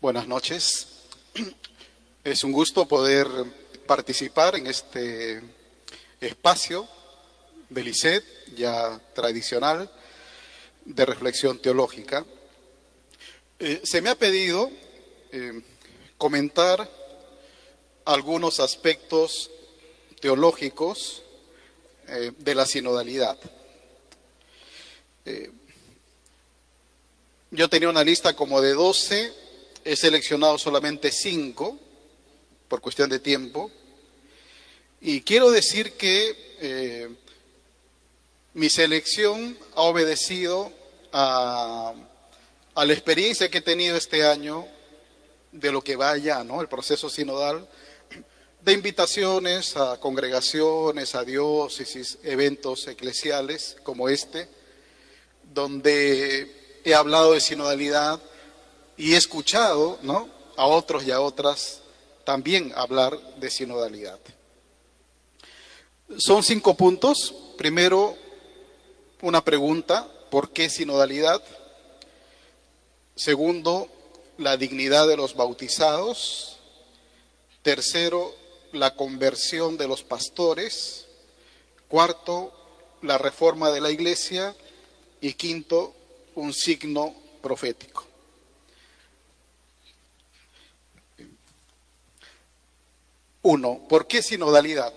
Buenas noches. Es un gusto poder participar en este espacio del ICET, ya tradicional, de reflexión teológica. Se me ha pedido comentar algunos aspectos teológicos de la sinodalidad. Yo tenía una lista como de 12, he seleccionado solamente 5 por cuestión de tiempo, y quiero decir que mi selección ha obedecido a la experiencia que he tenido este año de lo que va ya, ¿no? El proceso sinodal, de invitaciones a congregaciones, a diócesis, eventos eclesiales como este, donde he hablado de sinodalidad y he escuchado, ¿no?, a otros y a otras también hablar de sinodalidad. Son 5 puntos. Primero, una pregunta: ¿por qué sinodalidad? Segundo, la dignidad de los bautizados. Tercero, la conversión de los pastores. Cuarto, la reforma de la iglesia. Y quinto, un signo profético. Uno, ¿por qué sinodalidad?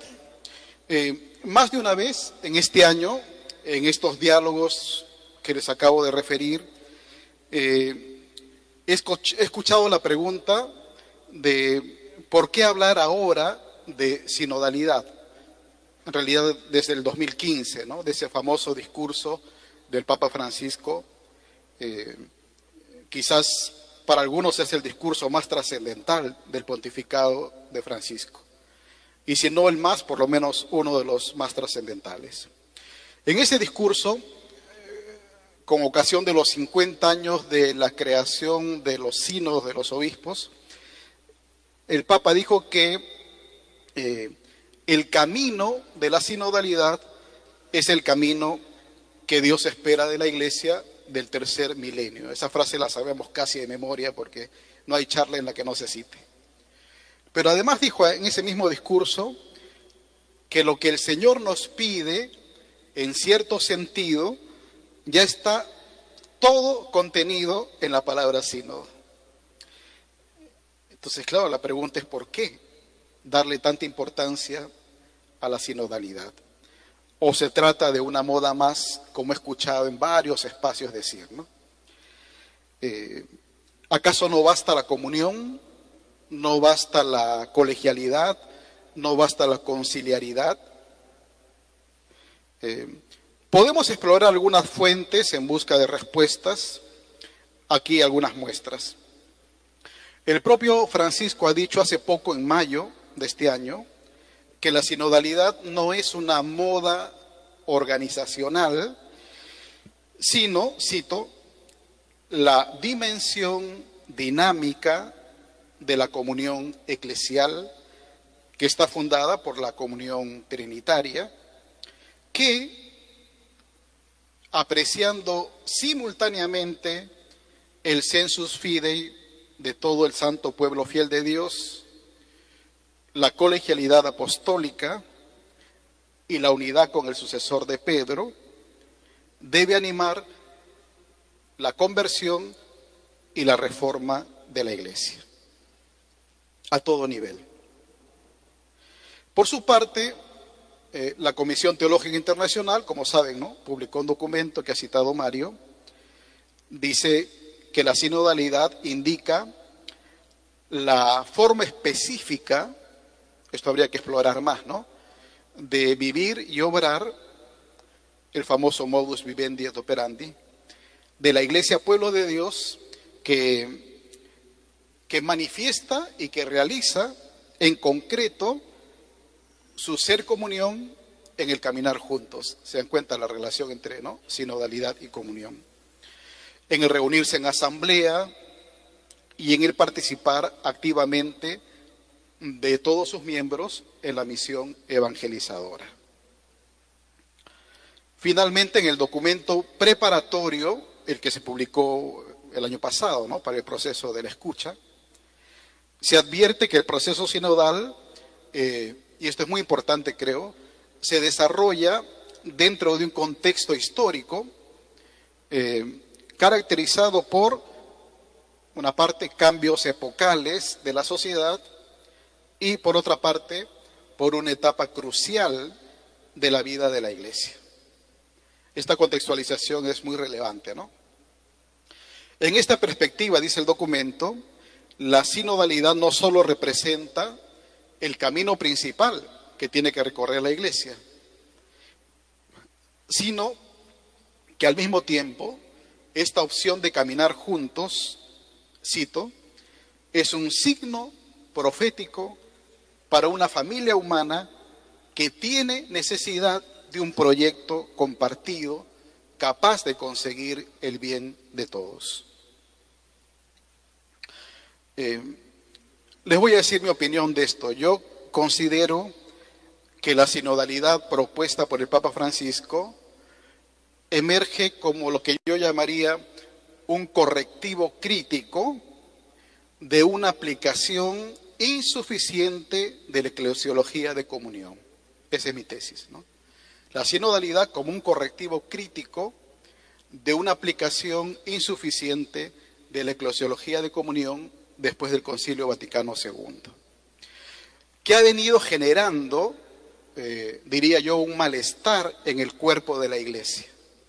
Más de una vez en este año, en estos diálogos que les acabo de referir, he escuchado la pregunta de ¿por qué hablar ahora de sinodalidad? En realidad desde el 2015, ¿no?, de ese famoso discurso del Papa Francisco. Quizás para algunos es el discurso más trascendental del pontificado de Francisco, y si no el más, por lo menos uno de los más trascendentales. En ese discurso, con ocasión de los 50 años de la creación de los sínodos de los obispos, el Papa dijo que el camino de la sinodalidad es el camino que Dios espera de la iglesia del tercer milenio. Esa frase la sabemos casi de memoria porque no hay charla en la que no se cite. Pero además dijo en ese mismo discurso que lo que el Señor nos pide, en cierto sentido, ya está todo contenido en la palabra sínodo. Entonces, claro, la pregunta es ¿por qué darle tanta importancia a la sinodalidad? ¿O se trata de una moda más, como he escuchado en varios espacios decir, ¿no? ¿Acaso no basta la comunión? ¿No basta la colegialidad? ¿No basta la conciliaridad? Podemos explorar algunas fuentes en busca de respuestas. Aquí algunas muestras. El propio Francisco ha dicho hace poco, en mayo de este año, que la sinodalidad no es una moda organizacional, sino, cito, la dimensión dinámica de la comunión eclesial que está fundada por la comunión trinitaria, que, apreciando simultáneamente el sensus fidei de todo el santo pueblo fiel de Dios, la colegialidad apostólica y la unidad con el sucesor de Pedro, debe animar la conversión y la reforma de la iglesia a todo nivel. Por su parte, la Comisión Teológica Internacional, como saben, ¿no?, publicó un documento que ha citado Mario. Dice que la sinodalidad indica la forma específica, esto habría que explorar más, ¿no?, de vivir y obrar, el famoso modus vivendi et operandi, de la Iglesia Pueblo de Dios, que manifiesta y que realiza en concreto su ser comunión en el caminar juntos. Se dan cuenta la relación entre, ¿no?, sinodalidad y comunión. En el reunirse en asamblea y en el participar activamente de todos sus miembros en la misión evangelizadora. Finalmente, en el documento preparatorio, el que se publicó el año pasado, ¿no?, para el proceso de la escucha, Se advierte que el proceso sinodal, y esto es muy importante creo, se desarrolla dentro de un contexto histórico caracterizado por, una parte, cambios epocales de la sociedad y por otra parte, por una etapa crucial de la vida de la Iglesia. Esta contextualización es muy relevante, ¿no? En esta perspectiva, dice el documento, la sinodalidad no solo representa el camino principal que tiene que recorrer la Iglesia, sino que al mismo tiempo esta opción de caminar juntos, cito, es un signo profético para una familia humana que tiene necesidad de un proyecto compartido capaz de conseguir el bien de todos. Les voy a decir mi opinión de esto. Yo considero que la sinodalidad propuesta por el Papa Francisco emerge como lo que yo llamaría un correctivo crítico de una aplicación insuficiente de la eclesiología de comunión. Esa es mi tesis, ¿no? La sinodalidad como un correctivo crítico de una aplicación insuficiente de la eclesiología de comunión después del Concilio Vaticano II, que ha venido generando, diría yo, un malestar en el cuerpo de la Iglesia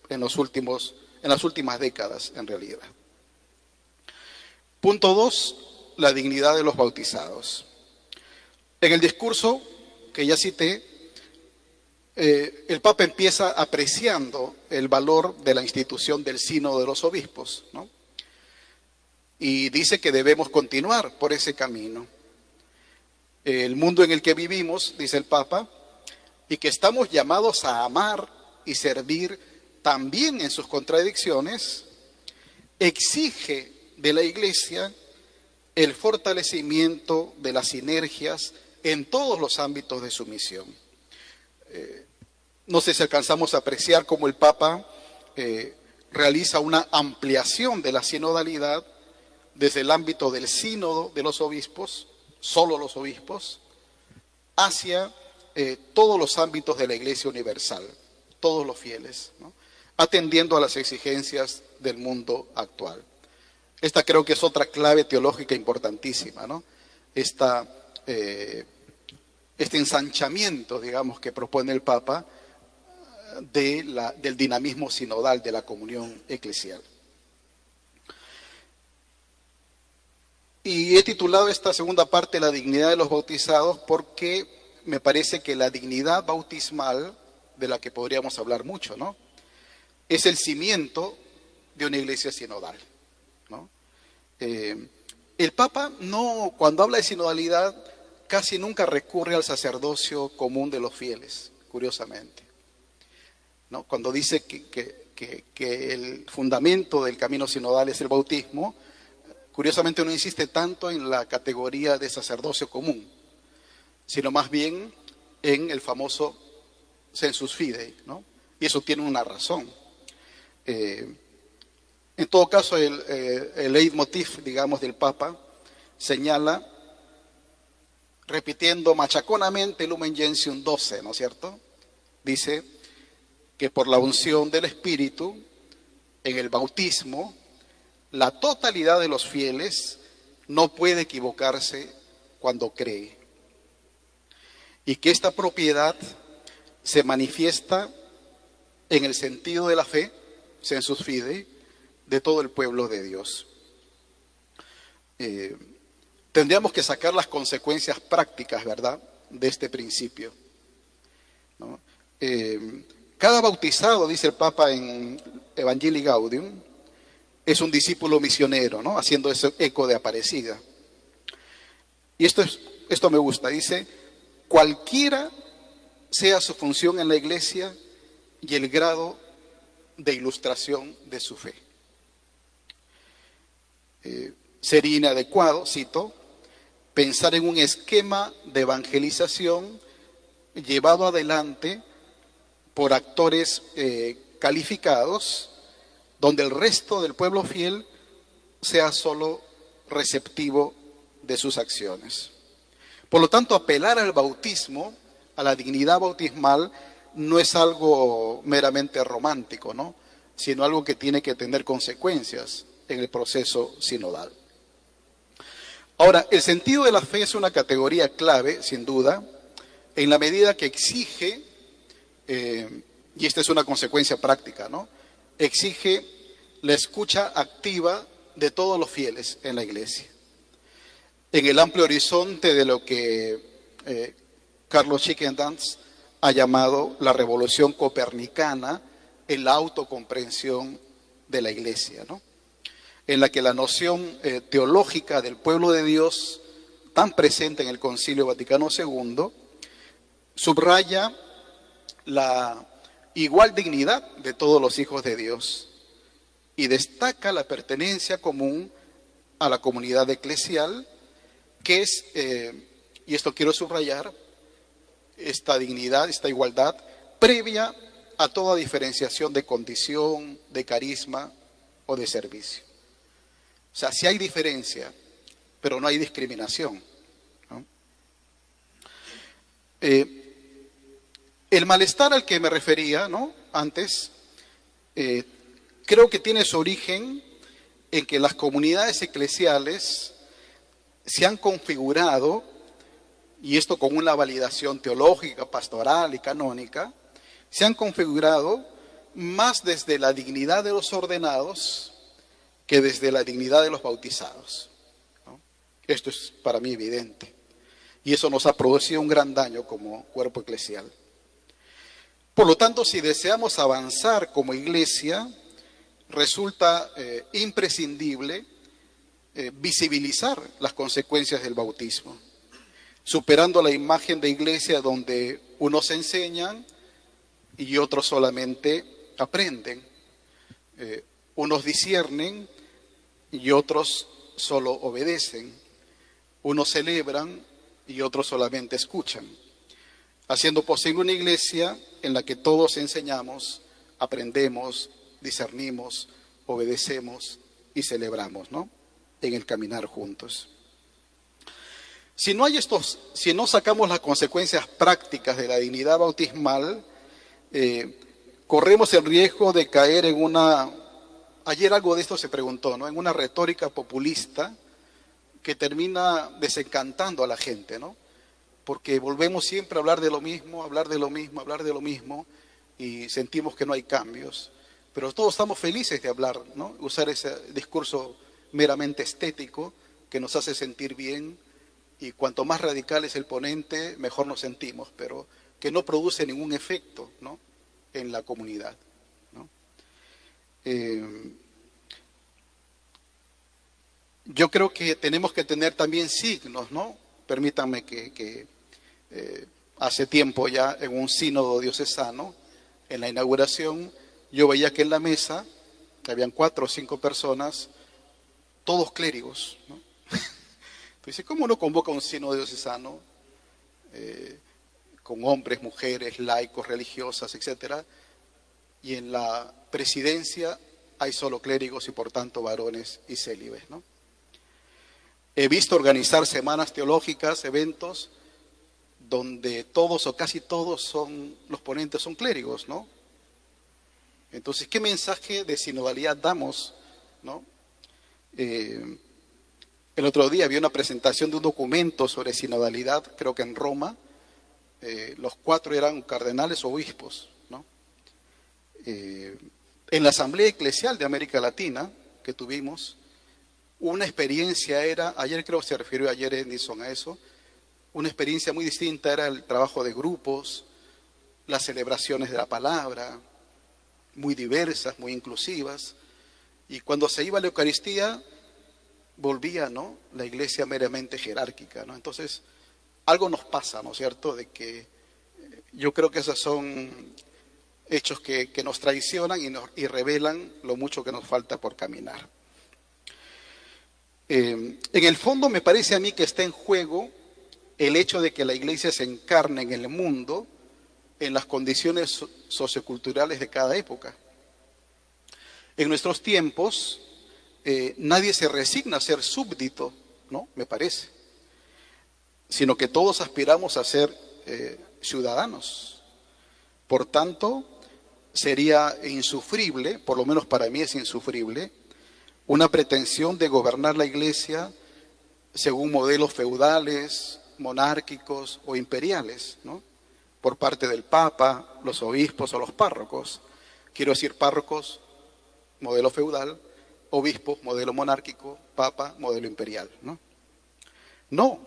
en las últimas décadas, en realidad. Punto 2, la dignidad de los bautizados. En el discurso que ya cité, el Papa empieza apreciando el valor de la institución del Sínodo de los Obispos, ¿no? Y dice que debemos continuar por ese camino. El mundo en el que vivimos, dice el Papa, y que estamos llamados a amar y servir también en sus contradicciones, exige de la Iglesia el fortalecimiento de las sinergias en todos los ámbitos de su misión. No sé si alcanzamos a apreciar cómo el Papa realiza una ampliación de la sinodalidad desde el ámbito del sínodo de los obispos, solo los obispos, hacia todos los ámbitos de la Iglesia universal, todos los fieles, ¿no? Atendiendo a las exigencias del mundo actual. Esta creo que es otra clave teológica importantísima, ¿no? Este ensanchamiento, digamos, que propone el Papa del dinamismo sinodal de la comunión eclesial. Y he titulado esta segunda parte La dignidad de los bautizados porque me parece que la dignidad bautismal, de la que podríamos hablar mucho, ¿no?, es el cimiento de una iglesia sinodal, ¿no? El Papa, cuando habla de sinodalidad, casi nunca recurre al sacerdocio común de los fieles, curiosamente, ¿no? Cuando dice que el fundamento del camino sinodal es el bautismo, curiosamente no insiste tanto en la categoría de sacerdocio común, sino más bien en el famoso sensus fidei, ¿no? Y eso tiene una razón. En todo caso, el leitmotiv, digamos, del Papa señala, repitiendo machaconamente el Lumen Gentium 12, ¿no es cierto? Dice que por la unción del Espíritu, en el bautismo, la totalidad de los fieles no puede equivocarse cuando cree. Y que esta propiedad se manifiesta en el sentido de la fe, sensus fidei, de todo el pueblo de Dios. Tendríamos que sacar las consecuencias prácticas, ¿verdad?, de este principio, ¿no? Cada bautizado, dice el Papa en Evangelii Gaudium, es un discípulo misionero, ¿no?, haciendo ese eco de Aparecida. Y esto me gusta, dice, cualquiera sea su función en la iglesia y el grado de ilustración de su fe. Sería inadecuado, cito, pensar en un esquema de evangelización llevado adelante por actores calificados, donde el resto del pueblo fiel sea solo receptivo de sus acciones. Por lo tanto, apelar al bautismo, a la dignidad bautismal, no es algo meramente romántico, ¿no? Sino algo que tiene que tener consecuencias en el proceso sinodal. Ahora, el sentido de la fe es una categoría clave, sin duda, en la medida que exige, y esta es una consecuencia práctica, ¿no? Exige la escucha activa de todos los fieles en la iglesia. En el amplio horizonte de lo que Carlos Schickendans ha llamado la revolución copernicana en la autocomprensión de la iglesia, ¿no? En la que la noción teológica del pueblo de Dios, tan presente en el Concilio Vaticano II, subraya la igual dignidad de todos los hijos de Dios y destaca la pertenencia común a la comunidad eclesial, que es, y esto quiero subrayar, esta dignidad, esta igualdad, previa a toda diferenciación de condición, de carisma o de servicio. O sea, sí hay diferencia, pero no hay discriminación, ¿no? El malestar al que me refería, ¿no?, antes, creo que tiene su origen en que las comunidades eclesiales se han configurado, y esto con una validación teológica, pastoral y canónica, se han configurado más desde la dignidad de los ordenados que desde la dignidad de los bautizados, ¿no? Esto es para mí evidente. Y eso nos ha producido un gran daño como cuerpo eclesial. Por lo tanto, si deseamos avanzar como iglesia, resulta imprescindible visibilizar las consecuencias del bautismo, superando la imagen de iglesia donde unos enseñan y otros solamente aprenden, unos disciernen y otros solo obedecen, unos celebran y otros solamente escuchan, haciendo posible una iglesia en la que todos enseñamos, aprendemos, discernimos, obedecemos y celebramos, ¿no?, en el caminar juntos. Si no sacamos las consecuencias prácticas de la dignidad bautismal, corremos el riesgo de caer en una, ayer algo de esto se preguntó, ¿no?, en una retórica populista que termina desencantando a la gente, ¿no? Porque volvemos siempre a hablar de lo mismo, hablar de lo mismo, hablar de lo mismo, y sentimos que no hay cambios. Pero todos estamos felices de hablar, ¿no?, usar ese discurso meramente estético que nos hace sentir bien, y cuanto más radical es el ponente, mejor nos sentimos, pero que no produce ningún efecto, ¿no?, en la comunidad, ¿no? Yo creo que tenemos que tener también signos, ¿no? Permítanme que hace tiempo ya en un sínodo diocesano, en la inauguración, yo veía que en la mesa habían 4 o 5 personas, todos clérigos, ¿no? Entonces, ¿cómo uno convoca un sínodo diocesano con hombres, mujeres, laicos, religiosas, etcétera, y en la presidencia hay solo clérigos y por tanto varones y célibes, ¿no? He visto organizar semanas teológicas, eventos, donde todos o casi todos los ponentes son clérigos, ¿no? Entonces, ¿qué mensaje de sinodalidad damos, ¿no? El otro día vi una presentación de un documento sobre sinodalidad, creo que en Roma, los 4 eran cardenales o obispos, ¿no? En la Asamblea Eclesial de América Latina que tuvimos, una experiencia era, ayer creo que se refirió ayer Edison a eso, una experiencia muy distinta era el trabajo de grupos, las celebraciones de la palabra, muy diversas, muy inclusivas, y cuando se iba a la Eucaristía, volvía, ¿no?, la iglesia meramente jerárquica, ¿no? Entonces, algo nos pasa, ¿no es cierto?, de que yo creo que esos son hechos que nos traicionan y revelan lo mucho que nos falta por caminar. En el fondo me parece a mí que está en juego el hecho de que la iglesia se encarne en el mundo en las condiciones socioculturales de cada época. En nuestros tiempos, nadie se resigna a ser súbdito, ¿no?, me parece. sino que todos aspiramos a ser ciudadanos. Por tanto, sería insufrible, por lo menos para mí es insufrible, una pretensión de gobernar la Iglesia según modelos feudales, monárquicos o imperiales, ¿no? Por parte del Papa, los obispos o los párrocos. Quiero decir, párrocos, modelo feudal; obispos, modelo monárquico; Papa, modelo imperial, ¿no? No,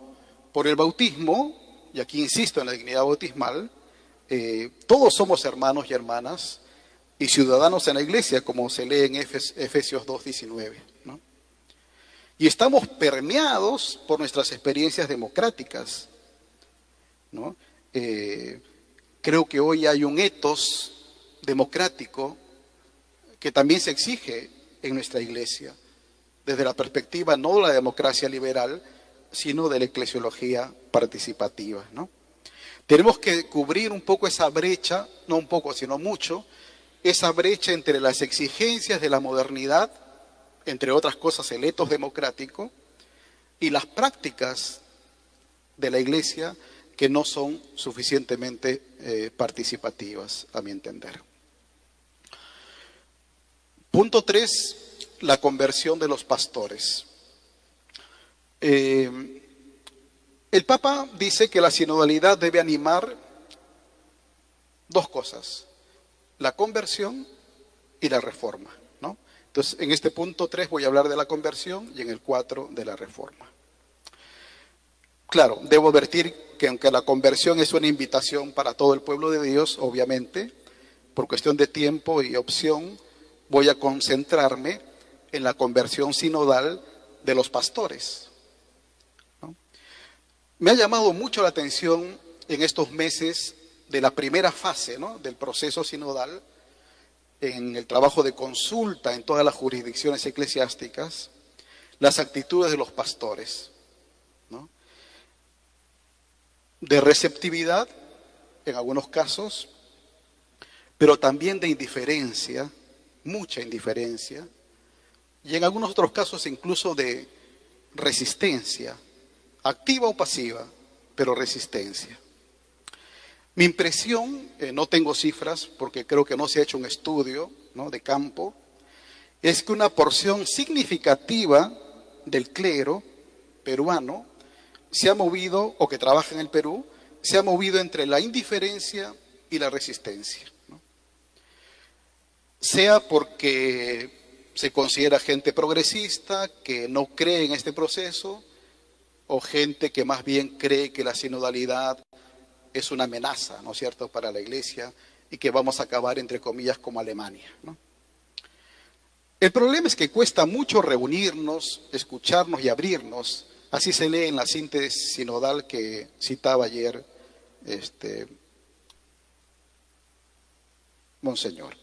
por el bautismo, y aquí insisto en la dignidad bautismal, todos somos hermanos y hermanas y ciudadanos en la Iglesia, como se lee en Efesios 2:19, ¿no? Y estamos permeados por nuestras experiencias democráticas, ¿no? Creo que hoy hay un etos democrático que también se exige en nuestra Iglesia, desde la perspectiva no de la democracia liberal, sino de la eclesiología participativa, ¿no? Tenemos que cubrir un poco esa brecha, no un poco, sino mucho, esa brecha entre las exigencias de la modernidad, entre otras cosas el etos democrático, y las prácticas de la Iglesia que no son suficientemente participativas, a mi entender. Punto 3, la conversión de los pastores. El Papa dice que la sinodalidad debe animar dos cosas: la conversión y la reforma, ¿no? Entonces, en este punto 3 voy a hablar de la conversión y en el 4 de la reforma. Claro, debo advertir que aunque la conversión es una invitación para todo el pueblo de Dios, obviamente, por cuestión de tiempo y opción, voy a concentrarme en la conversión sinodal de los pastores, ¿no? Me ha llamado mucho la atención en estos meses de la primera fase, ¿no?, del proceso sinodal, en el trabajo de consulta en todas las jurisdicciones eclesiásticas, las actitudes de los pastores, ¿no?, de receptividad en algunos casos, pero también de indiferencia, mucha indiferencia, y en algunos otros casos incluso de resistencia, activa o pasiva, pero resistencia. Mi impresión, no tengo cifras porque creo que no se ha hecho un estudio, ¿no?, de campo, es que una porción significativa del clero peruano se ha movido, o que trabaja en el Perú, se ha movido entre la indiferencia y la resistencia, ¿no? Sea porque se considera gente progresista que no cree en este proceso, o gente que más bien cree que la sinodalidad es una amenaza, ¿no es cierto?, para la Iglesia, y que vamos a acabar, entre comillas, como Alemania, ¿no? El problema es que cuesta mucho reunirnos, escucharnos y abrirnos. Así se lee en la síntesis sinodal que citaba ayer Monseñor.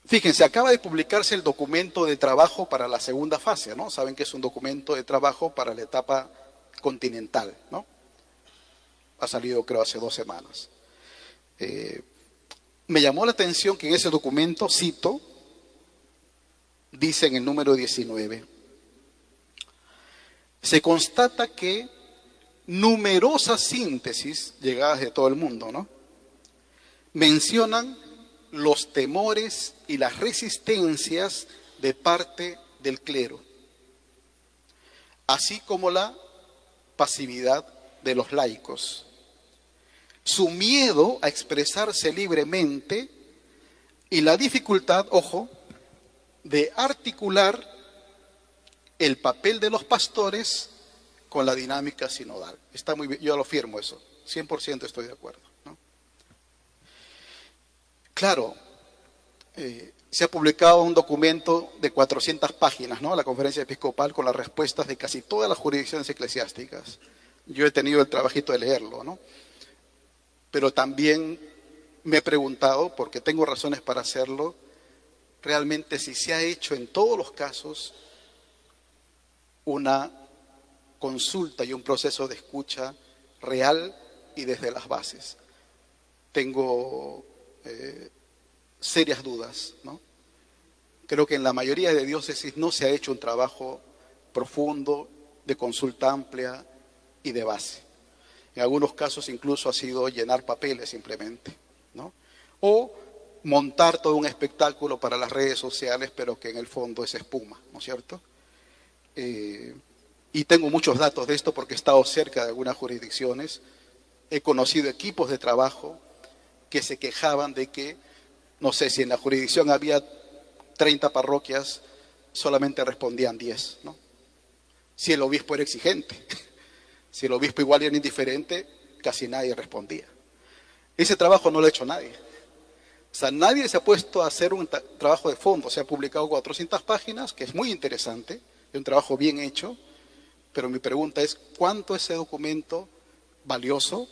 Fíjense, acaba de publicarse el documento de trabajo para la segunda fase, ¿no? Saben que es un documento de trabajo para la etapa continental, ¿no? Ha salido, creo, hace 2 semanas. Me llamó la atención que en ese documento, cito, dice en el número 19, se constata que numerosas síntesis llegadas de todo el mundo, ¿no?, mencionan los temores y las resistencias de parte del clero, así como la pasividad de los laicos, su miedo a expresarse libremente y la dificultad, ojo, de articular el papel de los pastores con la dinámica sinodal. Está muy bien, yo lo firmo eso, 100% estoy de acuerdo, ¿no? Claro, se ha publicado un documento de 400 páginas, ¿no?, la Conferencia Episcopal, con las respuestas de casi todas las jurisdicciones eclesiásticas. Yo he tenido el trabajito de leerlo, ¿no? Pero también me he preguntado, porque tengo razones para hacerlo, realmente si se ha hecho en todos los casos una consulta y un proceso de escucha real y desde las bases. Tengo serias dudas, ¿no? Creo que en la mayoría de diócesis no se ha hecho un trabajo profundo, de consulta amplia, y de base. En algunos casos incluso ha sido llenar papeles simplemente, ¿no? O montar todo un espectáculo para las redes sociales, pero que en el fondo es espuma, ¿no es cierto? Y tengo muchos datos de esto porque he estado cerca de algunas jurisdicciones. He conocido equipos de trabajo que se quejaban de que, no sé, si en la jurisdicción había 30 parroquias, solamente respondían 10, ¿no? Si el obispo era exigente, si el obispo igual era indiferente, casi nadie respondía. Ese trabajo no lo ha hecho nadie. O sea, nadie se ha puesto a hacer un trabajo de fondo. Se ha publicado 400 páginas, que es muy interesante, es un trabajo bien hecho, pero mi pregunta es, ¿cuánto ese documento valioso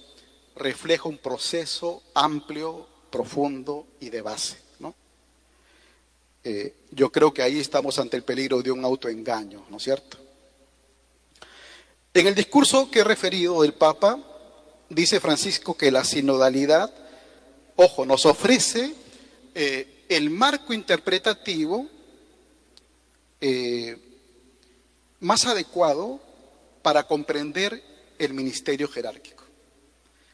refleja un proceso amplio, profundo y de base, ¿no? Yo creo que ahí estamos ante el peligro de un autoengaño, ¿no es cierto? En el discurso que he referido del Papa, dice Francisco que la sinodalidad, ojo, nos ofrece el marco interpretativo más adecuado para comprender el ministerio jerárquico.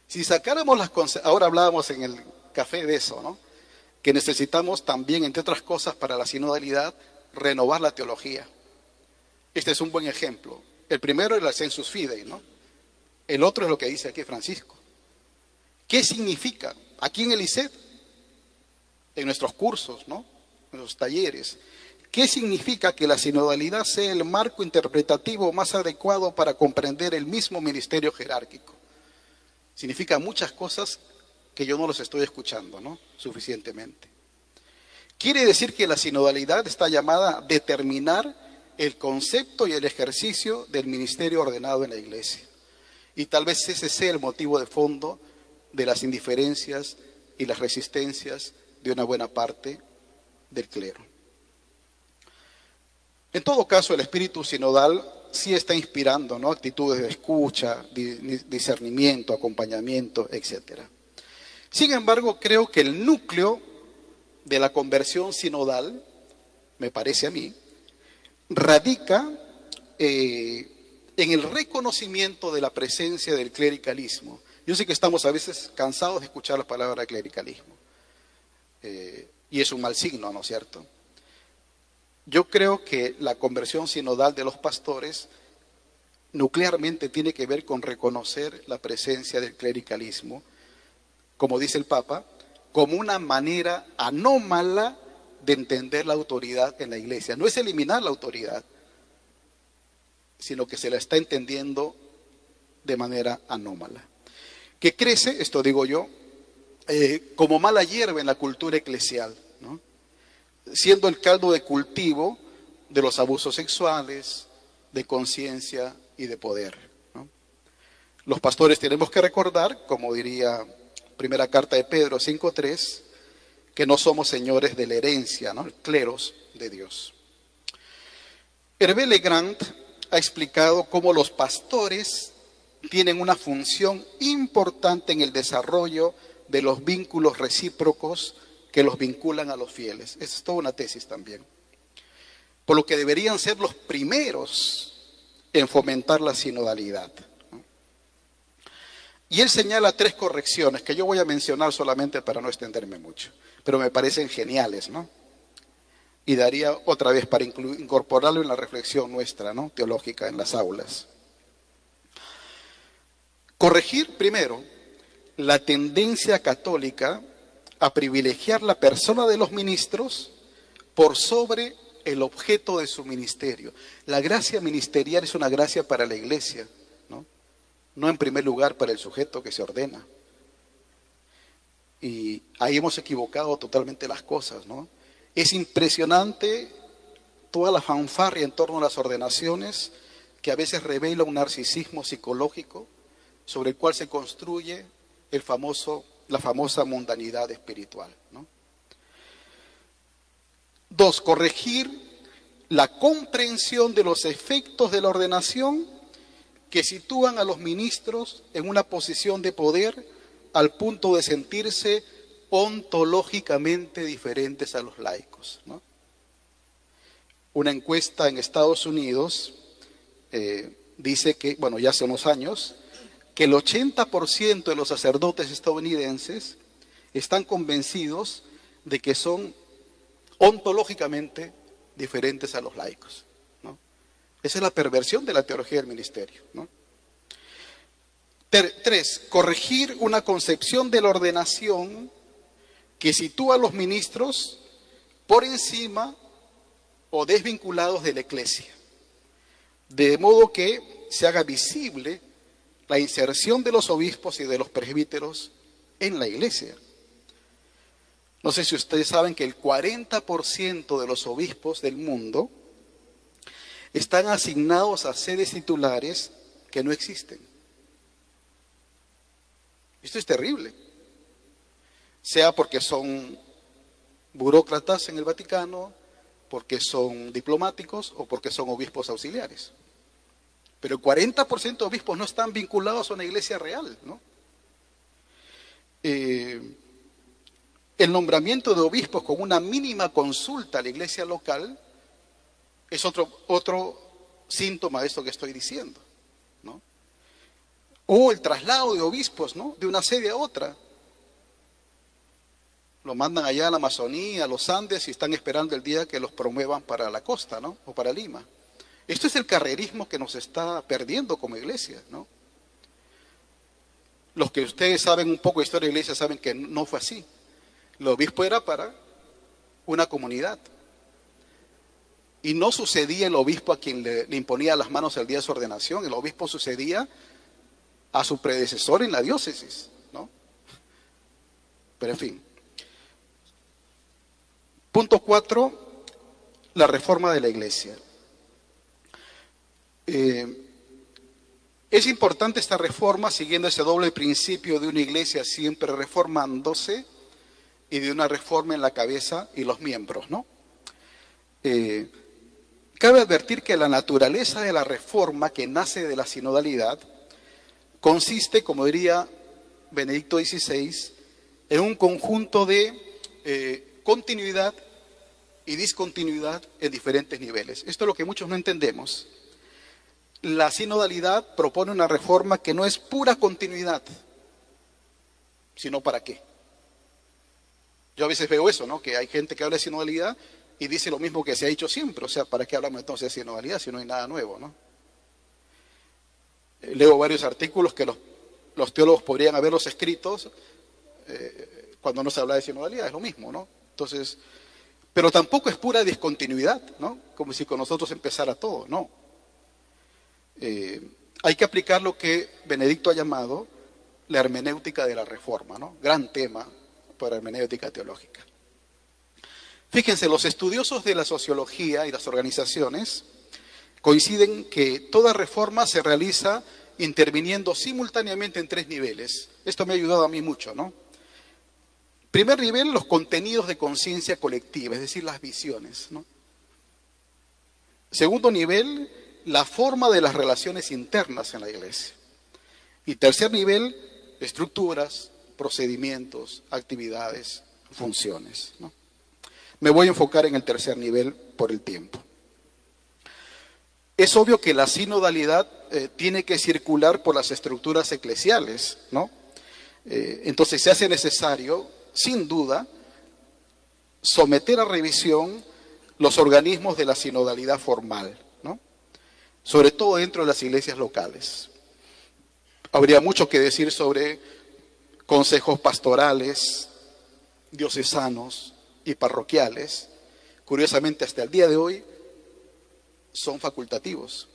Si sacáramos ahora hablábamos en el café de eso, ¿no? Que necesitamos también, entre otras cosas, para la sinodalidad, renovar la teología. Este es un buen ejemplo. El primero es el sensus fidei, ¿no? El otro es lo que dice aquí Francisco. ¿Qué significa? Aquí en el ICET, en nuestros cursos, ¿no? En los talleres. ¿Qué significa que la sinodalidad sea el marco interpretativo más adecuado para comprender el mismo ministerio jerárquico? Significa muchas cosas que yo no los estoy escuchando, ¿no? Suficientemente. Quiere decir que la sinodalidad está llamada a determinar el concepto y el ejercicio del ministerio ordenado en la Iglesia. Y tal vez ese sea el motivo de fondo de las indiferencias y las resistencias de una buena parte del clero. En todo caso, el espíritu sinodal sí está inspirando, ¿no? Actitudes de escucha, discernimiento, acompañamiento, etc. Sin embargo, creo que el núcleo de la conversión sinodal, me parece a mí, radica en el reconocimiento de la presencia del clericalismo. Yo sé que estamos a veces cansados de escuchar la palabra clericalismo, y es un mal signo, ¿no es cierto? Yo creo que la conversión sinodal de los pastores nuclearmente tiene que ver con reconocer la presencia del clericalismo, como dice el Papa, como una manera anómala de entender la autoridad en la Iglesia. No es eliminar la autoridad, sino que se la está entendiendo de manera anómala. Que crece, esto digo yo, como mala hierba en la cultura eclesial, ¿no? Siendo el caldo de cultivo de los abusos sexuales, de conciencia y de poder, ¿no? Los pastores tenemos que recordar, como diría primera carta de Pedro 5:3, que no somos señores de la herencia, ¿no? Cleros de Dios. Hervé Legrand ha explicado cómo los pastores tienen una función importante en el desarrollo de los vínculos recíprocos que los vinculan a los fieles. Esa es toda una tesis también. Por lo que deberían ser los primeros en fomentar la sinodalidad, ¿no? Y él señala 3 correcciones que yo voy a mencionar solamente para no extenderme mucho, pero me parecen geniales, ¿no? Y daría otra vez para incorporarlo en la reflexión nuestra, ¿no? Teológica en las aulas. Corregir, primero, la tendencia católica a privilegiar la persona de los ministros por sobre el objeto de su ministerio. La gracia ministerial es una gracia para la Iglesia, ¿no? No en primer lugar para el sujeto que se ordena. Y ahí hemos equivocado totalmente las cosas, ¿no? Es impresionante toda la fanfarria en torno a las ordenaciones, que a veces revela un narcisismo psicológico sobre el cual se construye la famosa mundanidad espiritual, ¿no? 2, corregir la comprensión de los efectos de la ordenación que sitúan a los ministros en una posición de poder al punto de sentirse ontológicamente diferentes a los laicos, ¿no? Una encuesta en Estados Unidos dice que, bueno, ya hace unos años, que el 80% de los sacerdotes estadounidenses están convencidos de que son ontológicamente diferentes a los laicos, ¿no? Esa es la perversión de la teología del ministerio, ¿no? 3, corregir una concepción de la ordenación que sitúa a los ministros por encima o desvinculados de la iglesia, de modo que se haga visible la inserción de los obispos y de los presbíteros en la iglesia. No sé si ustedes saben que el 40% de los obispos del mundo están asignados a sedes titulares que no existen. Esto es terrible. Sea porque son burócratas en el Vaticano, porque son diplomáticos o porque son obispos auxiliares. Pero el 40% de obispos no están vinculados a una iglesia real, ¿no? El nombramiento de obispos con una mínima consulta a la iglesia local es otro síntoma de esto que estoy diciendo, ¿no? O el traslado de obispos, ¿no?, de una sede a otra. Lo mandan allá a la Amazonía, a los Andes, y están esperando el día que los promuevan para la costa, ¿no?, o para Lima. Esto es el carrerismo que nos está perdiendo como iglesia, ¿no? Los que ustedes saben un poco de historia de la iglesia saben que no fue así. El obispo era para una comunidad. Y no sucedía el obispo a quien le imponía las manos el día de su ordenación. El obispo sucedía a su predecesor en la diócesis, ¿no? Pero en fin. Punto 4, la reforma de la iglesia. Es importante esta reforma siguiendo ese doble principio de una iglesia siempre reformándose y de una reforma en la cabeza y los miembros, ¿no? Cabe advertir que la naturaleza de la reforma que nace de la sinodalidad consiste, como diría Benedicto XVI, en un conjunto de continuidad y discontinuidad en diferentes niveles. Esto es lo que muchos no entendemos. La sinodalidad propone una reforma que no es pura continuidad, sino ¿para qué? Yo a veces veo eso, ¿no?, que hay gente que habla de sinodalidad y dice lo mismo que se ha dicho siempre. O sea, ¿para qué hablamos entonces de sinodalidad si no hay nada nuevo, ¿no? Leo varios artículos que los teólogos podrían haberlos escritos cuando no se habla de sinodalidad, es lo mismo, ¿no? Entonces, pero tampoco es pura discontinuidad, ¿no?, como si con nosotros empezara todo, no. Hay que aplicar lo que Benedicto ha llamado la hermenéutica de la reforma, ¿no? Gran tema para hermenéutica teológica. Fíjense, los estudiosos de la sociología y las organizaciones coinciden que toda reforma se realiza interviniendo simultáneamente en 3 niveles. Esto me ha ayudado a mí mucho, ¿no? Primer nivel, los contenidos de conciencia colectiva, es decir, las visiones, ¿no? Segundo nivel, la forma de las relaciones internas en la iglesia. Y tercer nivel, estructuras, procedimientos, actividades, funciones, ¿no? Me voy a enfocar en el tercer nivel por el tiempo. Es obvio que la sinodalidad tiene que circular por las estructuras eclesiales, ¿no? Entonces se hace necesario, sin duda, someter a revisión los organismos de la sinodalidad formal, ¿no?, sobre todo dentro de las iglesias locales. Habría mucho que decir sobre consejos pastorales, diocesanos y parroquiales. Curiosamente, hasta el día de hoy son facultativos,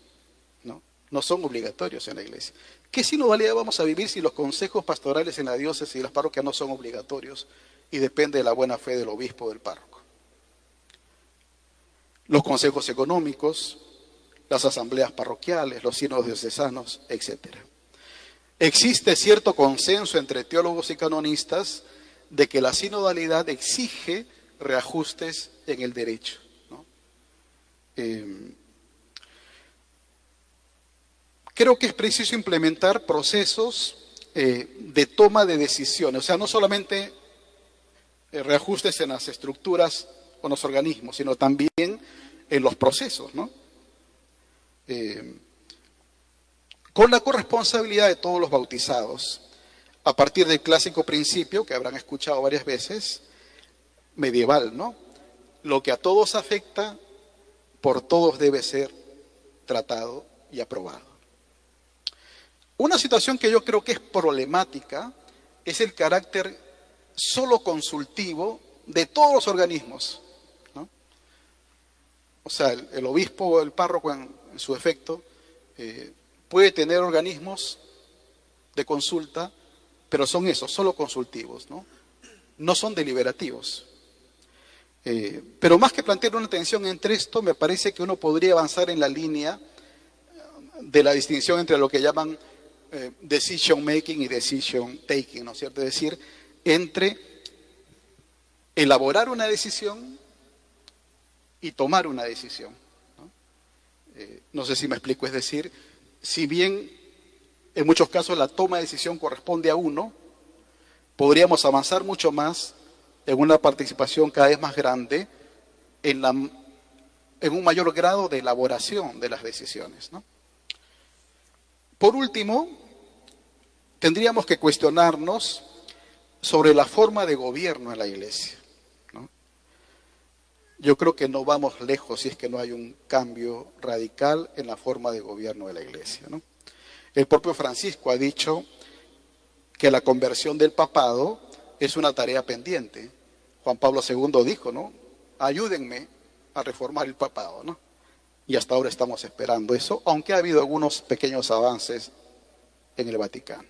¿no? No son obligatorios en la iglesia. ¿Qué sinodalidad vamos a vivir si los consejos pastorales en la diócesis y las parroquias no son obligatorios y depende de la buena fe del obispo o del párroco? Los consejos económicos, las asambleas parroquiales, los sínodos diocesanos, etc. Existe cierto consenso entre teólogos y canonistas de que la sinodalidad exige reajustes en el derecho, ¿no? Creo que es preciso implementar procesos de toma de decisiones, o sea, no solamente reajustes en las estructuras o en los organismos, sino también en los procesos, ¿no? con la corresponsabilidad de todos los bautizados, a partir del clásico principio que habrán escuchado varias veces, medieval, ¿no? Lo que a todos afecta, por todos debe ser tratado y aprobado. Una situación que yo creo que es problemática es el carácter solo consultivo de todos los organismos, ¿no? O sea, el obispo o el párroco en su efecto puede tener organismos de consulta, pero son esos, solo consultivos, ¿no? No son deliberativos. Pero más que plantear una tensión entre esto, me parece que uno podría avanzar en la línea de la distinción entre lo que llaman decision making y decision taking, ¿no es cierto? Es decir, entre elaborar una decisión y tomar una decisión, ¿no? No sé si me explico, es decir, si bien en muchos casos la toma de decisión corresponde a uno, podríamos avanzar mucho más en una participación cada vez más grande en un mayor grado de elaboración de las decisiones, ¿no? Por último, tendríamos que cuestionarnos sobre la forma de gobierno en la Iglesia, ¿no? Yo creo que no vamos lejos si es que no hay un cambio radical en la forma de gobierno de la Iglesia, ¿no? El propio Francisco ha dicho que la conversión del papado es una tarea pendiente. Juan Pablo II dijo, ¿no? Ayúdenme a reformar el papado, ¿no? Y hasta ahora estamos esperando eso, aunque ha habido algunos pequeños avances en el Vaticano.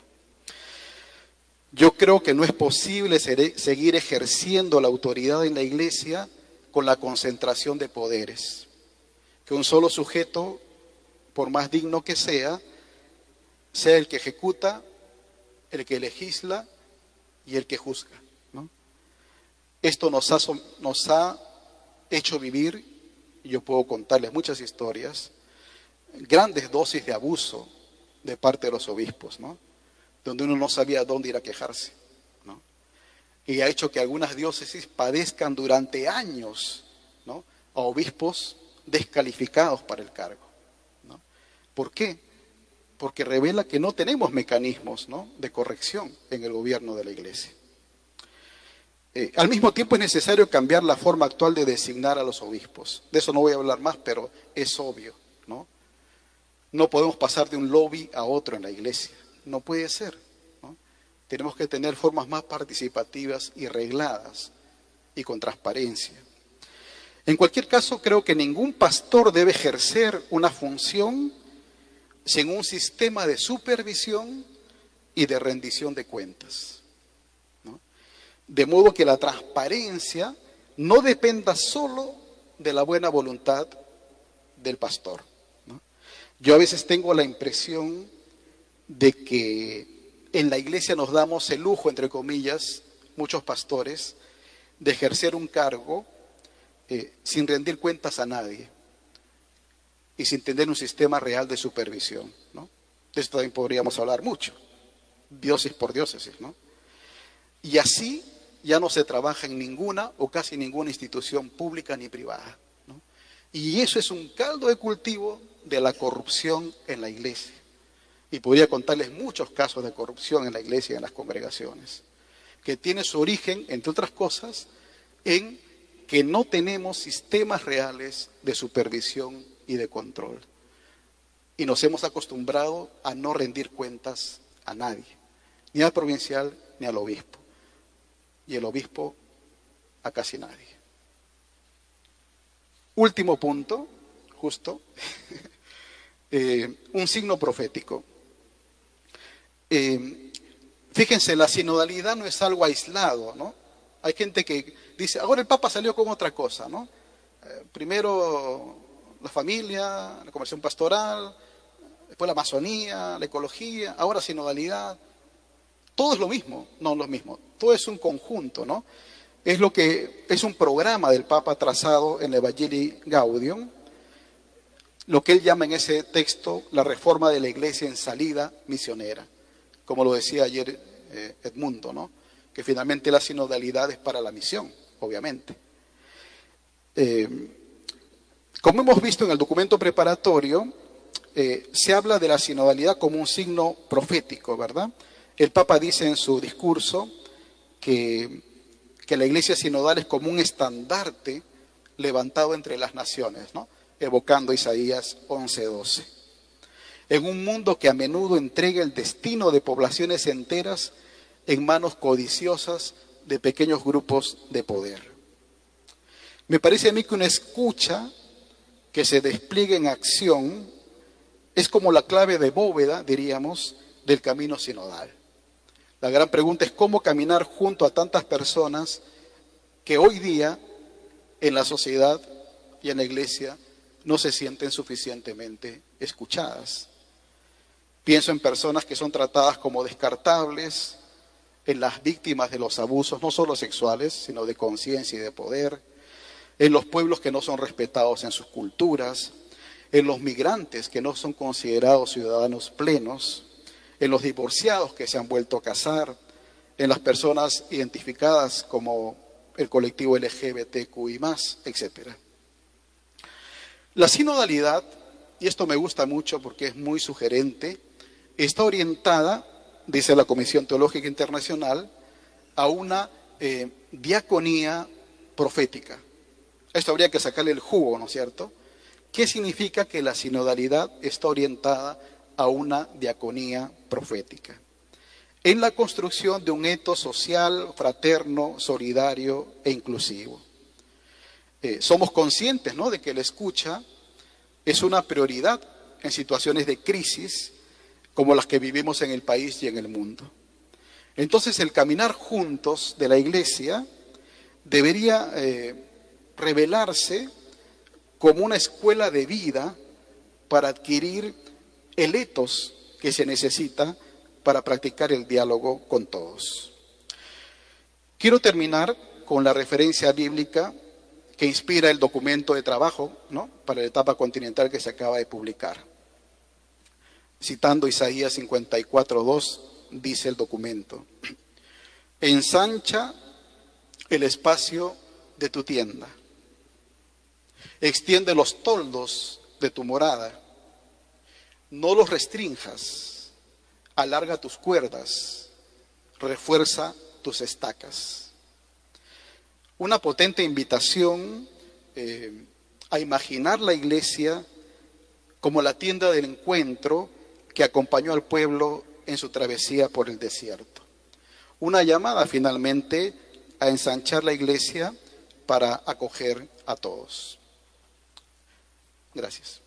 Yo creo que no es posible seguir ejerciendo la autoridad en la Iglesia con la concentración de poderes. Que un solo sujeto, por más digno que sea el que ejecuta, el que legisla y el que juzga, ¿no? Esto nos ha hecho vivir, y yo puedo contarles muchas historias, grandes dosis de abuso de parte de los obispos, ¿no? Donde uno no sabía dónde ir a quejarse, ¿no? Y ha hecho que algunas diócesis padezcan durante años, ¿no?, a obispos descalificados para el cargo, ¿no? ¿Por qué? Porque revela que no tenemos mecanismos, ¿no?, de corrección en el gobierno de la Iglesia. Al mismo tiempo es necesario cambiar la forma actual de designar a los obispos. De eso no voy a hablar más, pero es obvio, ¿no? No podemos pasar de un lobby a otro en la Iglesia. No puede ser, ¿no? Tenemos que tener formas más participativas y regladas y con transparencia. En cualquier caso, creo que ningún pastor debe ejercer una función sin un sistema de supervisión y de rendición de cuentas, ¿no? De modo que la transparencia no dependa solo de la buena voluntad del pastor, ¿no? Yo a veces tengo la impresión de que en la Iglesia nos damos el lujo, entre comillas, muchos pastores, de ejercer un cargo sin rendir cuentas a nadie y sin tener un sistema real de supervisión, ¿no? De esto también podríamos hablar mucho, diócesis por diócesis, ¿no? Y así ya no se trabaja en ninguna o casi ninguna institución pública ni privada, ¿no? Y eso es un caldo de cultivo de la corrupción en la Iglesia. Y podría contarles muchos casos de corrupción en la Iglesia y en las congregaciones, que tiene su origen, entre otras cosas, en que no tenemos sistemas reales de supervisión y de control. Y nos hemos acostumbrado a no rendir cuentas a nadie, ni al provincial ni al obispo. Y el obispo a casi nadie. Último punto, justo, un signo profético. Fíjense, la sinodalidad no es algo aislado, ¿no? Hay gente que dice, ahora el Papa salió con otra cosa, ¿no? Primero la familia, la conversión pastoral, después la Amazonía, la ecología, ahora sinodalidad. Todo es lo mismo, no lo mismo, todo es un conjunto, ¿no? Es un programa del Papa trazado en el Evangelii Gaudium, lo que él llama en ese texto la reforma de la Iglesia en salida misionera, como lo decía ayer Edmundo, ¿no?, que finalmente la sinodalidad es para la misión, obviamente. Como hemos visto en el documento preparatorio, se habla de la sinodalidad como un signo profético, ¿verdad? El Papa dice en su discurso que la iglesia sinodal es como un estandarte levantado entre las naciones, ¿no? Evocando Isaías 11:12. En un mundo que a menudo entrega el destino de poblaciones enteras en manos codiciosas de pequeños grupos de poder. Me parece a mí que una escucha que se despliegue en acción es como la clave de bóveda, diríamos, del camino sinodal. La gran pregunta es cómo caminar junto a tantas personas que hoy día en la sociedad y en la iglesia no se sienten suficientemente escuchadas. Pienso en personas que son tratadas como descartables, en las víctimas de los abusos, no solo sexuales, sino de conciencia y de poder, en los pueblos que no son respetados en sus culturas, en los migrantes que no son considerados ciudadanos plenos, en los divorciados que se han vuelto a casar, en las personas identificadas como el colectivo LGBTQI+, etc. La sinodalidad, y esto me gusta mucho porque es muy sugerente, está orientada, dice la Comisión Teológica Internacional, a una diaconía profética. Esto habría que sacarle el jugo, ¿no es cierto? ¿Qué significa que la sinodalidad está orientada a una diaconía profética? En la construcción de un etos social, fraterno, solidario e inclusivo. Somos conscientes, ¿no?, de que la escucha es una prioridad en situaciones de crisis como las que vivimos en el país y en el mundo. Entonces, el caminar juntos de la Iglesia debería revelarse como una escuela de vida para adquirir el etos que se necesita para practicar el diálogo con todos. Quiero terminar con la referencia bíblica que inspira el documento de trabajo, ¿no?, para la etapa continental que se acaba de publicar. Citando Isaías 54:2, dice el documento: ensancha el espacio de tu tienda, extiende los toldos de tu morada, no los restrinjas, alarga tus cuerdas, refuerza tus estacas. Una potente invitación a imaginar la iglesia como la tienda del encuentro que acompañó al pueblo en su travesía por el desierto. Una llamada finalmente a ensanchar la iglesia para acoger a todos. Gracias.